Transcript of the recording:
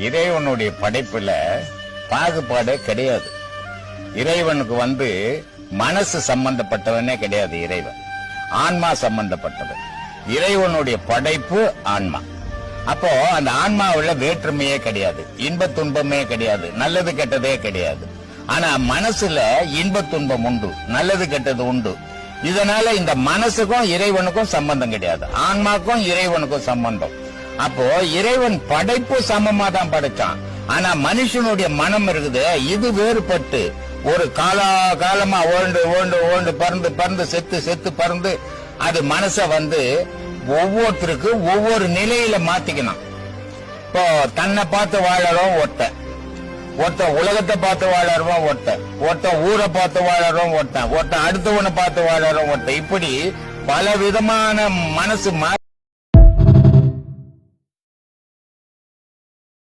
இறைவனுடைய படைப்புல பாகுபாடே கிடையாது. இறைவனுக்கு மனசு சம்பந்தப்பட்டவனே கிடையாது. இறைவன் ஆன்மா சம்பந்தப்பட்டவன். இறைவனுடைய படைப்பு ஆன்மா. அப்போ அந்த ஆன்மாவுல வேற்றுமையே கிடையாது, இன்ப துன்பமே கிடையாது, நல்லது கெட்டதே கிடையாது. ஆனா மனசுல இன்ப துன்பம் உண்டு, நல்லது கெட்டது உண்டு. இதனால இந்த மனசுக்கும் இறைவனுக்கும் சம்பந்தம் கிடையாது, ஆன்மாக்கும் இறைவனுக்கும் சம்பந்தம். அப்போ இறைவன் படைப்பு சமமா தான் படைச்சான். ஆனா மனுஷனுடைய மனம் இருக்குது, இது வேறுபட்டு ஒரு காலமா ஓண்டு பறந்து செத்து பறந்து அது மனச ஒவ்வொருத்தருக்கு ஒவ்வொரு நிலையில மாத்திக்கணும். இப்போ தன்னை பார்த்து வாழறோம் ஒருத்த உலகத்தை பார்த்து வாழறோம் ஒருத்த ஊரை பார்த்து வாழறோம் ஒருத்த அடுத்தவனை பார்த்து வாழறோம் இப்படி பல விதமான மனசு